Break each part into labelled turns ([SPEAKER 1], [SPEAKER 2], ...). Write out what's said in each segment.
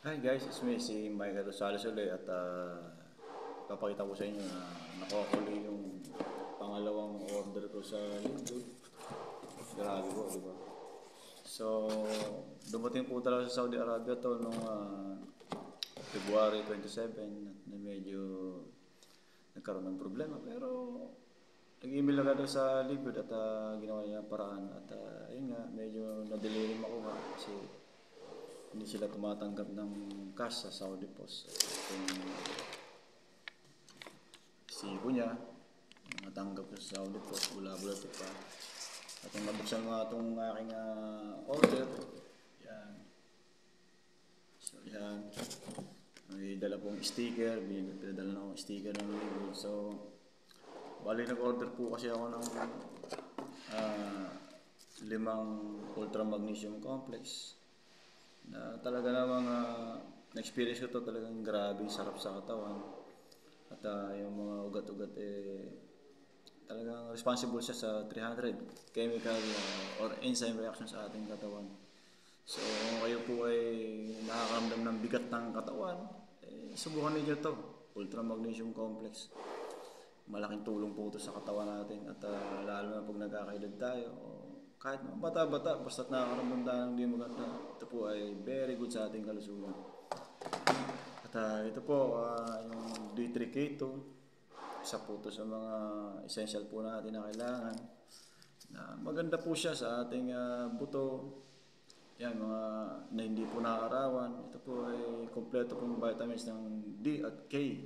[SPEAKER 1] Hi guys, it's me, si Michael Rosales ulit at papakita ko sa inyo na nakuha ko ulit yung pangalawang order ko sa linggo. Grabe po, di ba? So, dumating po talaga sa Saudi Arabia to noong February 27 at na medyo nagkaroon ng problema. Pero nag-email agad ako sa Liquid at ginawa niya ang paraan at yun nga, medyo na-delay rin makuha kasi hindi sila tumatanggap ng cash sa Saudi Post. Kung sibo niya, natanggap ko sa Saudi Post, bula-bula ito pa. At nung nabuksan nga itong aking order, yan. So yan, may dala pong sticker, pinadala na akong sticker ng Liquid. So, bali nag-order po kasi ako ng ah, 5 Ultra Magnesium Complex na talaga namang na-experience ko to, talagang grabe sarap sa katawan at yung mga ugat-ugat talagang responsible siya sa 300 chemical or enzyme reaction sa ating katawan. So kung kayo po ay nakakaramdam ng bigat ng katawan, subukan niyo to, Ultra Magnesium Complex. Malaking tulong po ito sa katawan natin at lalo na pag nagkakaedad tayo o kahit bata-bata, basta't nakakaramdam tayo ng hindi maganda, ito po ay very good sa ating kalusugan. At ito po, yung D3K2, isa po ito sa mga essential po natin na kailangan. Na maganda po siya sa ating buto, yan, mga na hindi po nakakarawan. Ito po ay kompleto pong vitamins ng D at K.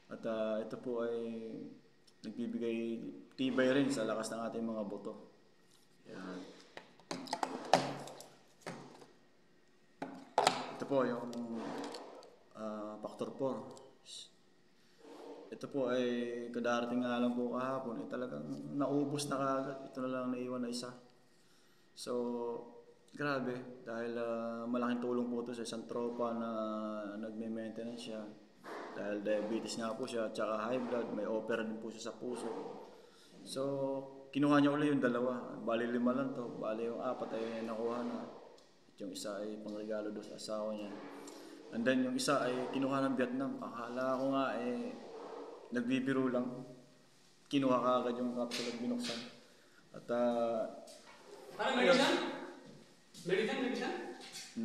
[SPEAKER 1] At ito po ay nagbibigay tibay rin sa lakas ng ating mga buto. Yan. Ito po yung Factor 4. Ito po ay kadarating nga lang po kahapon. Talagang naubos na kagad. Ito na lang naiwan na isa. So, grabe. Dahil malaking tulong po ito sa isang tropa na nagme-maintenance siya. Dahil diabetes nga po siya, tsaka high blood, may opera din po siya sa puso. So, kinuha niya ulit yung dalawa. Bali 5 lang to. Bali yung 4 ay nakuha na. At yung isa ay pangregalo doon sa asawa niya. And then yung isa ay kinuha ng Vietnam. Akala ko nga nagbibiro lang. Kinuha ka agad yung capsule at binuksan. At
[SPEAKER 2] Para
[SPEAKER 1] ayun.
[SPEAKER 2] medicine? Medicine?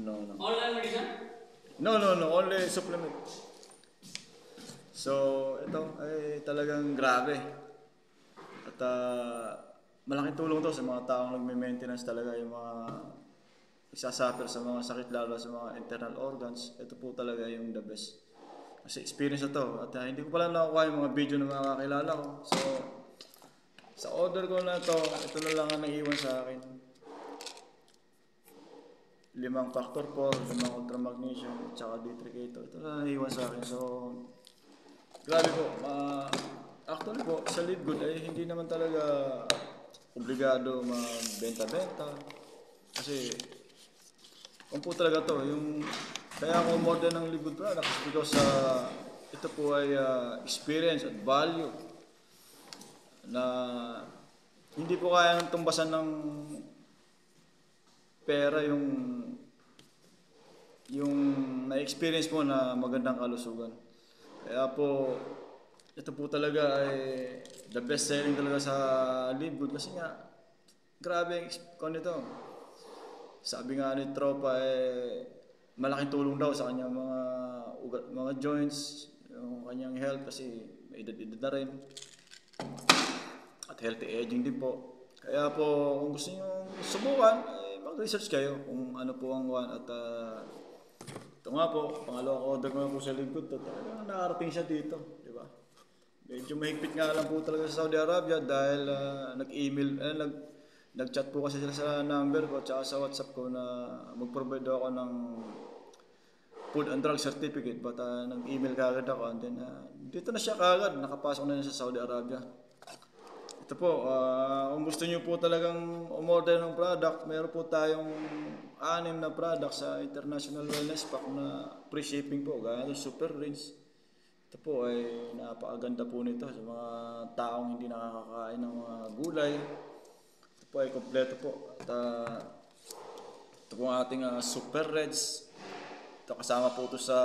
[SPEAKER 1] No, no.
[SPEAKER 2] Online medicine?
[SPEAKER 1] No. Only supplement. So, ito ay talagang grabe. At malaking tulong to sa mga taong nagme-maintenance talaga, yung mga nagsasuffer sa mga sakit lalo sa mga internal organs. Ito po talaga yung the best. Kasi experience na to. At hindi ko pala nakukuha yung mga video ng mga kakilala ko. So, sa order ko na to, ito na lang ang naiwan sa akin. 5 factor 4, 5 ultra magnesium, at saka D3K2. Ito na lang naiwan sa akin. So, grabe po. Actually po, sa Live Good ay hindi naman talaga obligado magbenta-benta. Kasi, kung po talaga to, yung kaya ako modern ng Live Good products because ito po ay experience at value na hindi po kaya ng tumbasan ng pera yung na-experience mo na magandang kalusugan. Kaya po, ito po talaga ay the best selling talaga sa Live Good kasi nga, grabe kung ito. Sabi nga ni Tropa malaking tulong daw sa kanyang mga joints, yung kanyang health kasi may edad-edad na rin. At healthy aging din po. Kaya po, kung gusto nyo subukan, mag-research kayo kung ano po ang one. At ito nga po, pangalawang order ko na po sa Live Good to. Talagang nakarating siya dito, di ba? Medyo mahigpit nga lang po talaga sa Saudi Arabia dahil nag-email, nag-chat po kasi sila sa number ko at sa WhatsApp ko na mag-provide ako ng food and drug certificate. But nag-email kagad ako and then dito na siya kagad, nakapasok na sa Saudi Arabia. Ito po, kung gusto niyo po talagang umorder ng product, meron po tayong 6 na product sa International Wellness Pack na free shipping po, gaya ng Super Rinse. Ito po ay napakaganda po nito sa mga taong hindi nakakakain ng mga gulay. Ito po ay kompleto po. At ito po ang ating Super Reds. ito kasama po ito sa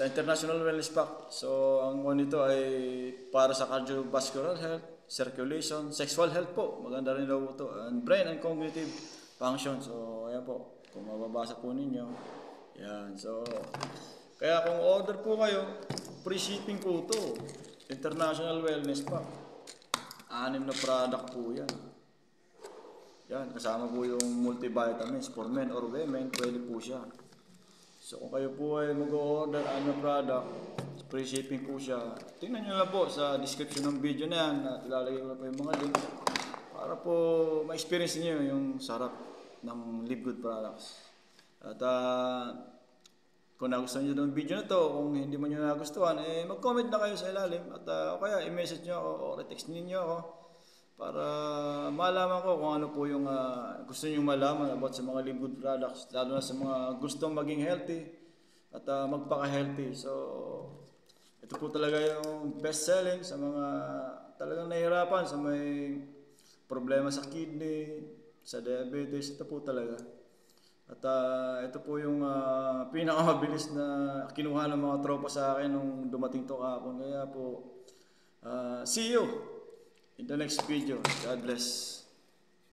[SPEAKER 1] International Wellness Pack. So, ang one nito ay para sa cardiovascular health, circulation, sexual health po. Maganda rin daw ito. And brain and cognitive function. So, ayan po. Kung mababasa po ninyo. Yan. So, kaya kung order po kayo, free shipping po ito. International Wellness Pack. 6 na product po yan. Yan. Kasama po yung multivitamins for men or women. Pwede po siya. So kung kayo po ay mag-order ng product, free shipping po siya. Tingnan nyo lang po sa description ng video na yan at ilalagay ko po yung mga link para po ma-experience niyo yung sarap ng Live Good products. At kung nagustuhan nyo ng video na to, kung hindi mo nyo nagustuhan, mag-comment na kayo sa ilalim at o kaya i-message nyo ako o i-text ninyo ako para malaman ko kung ano po yung gusto nyo malaman about sa mga Live Good products, lalo na sa mga gustong maging healthy at magpaka-healthy. So, ito po talaga yung best selling sa mga talagang nahihirapan, sa may problema sa kidney, sa diabetes. Ito po talaga. At ito po yung pinakamabilis na kinuha ng mga tropa sa akin nung dumating to kahapon. Kaya po, see you in the next video. God bless.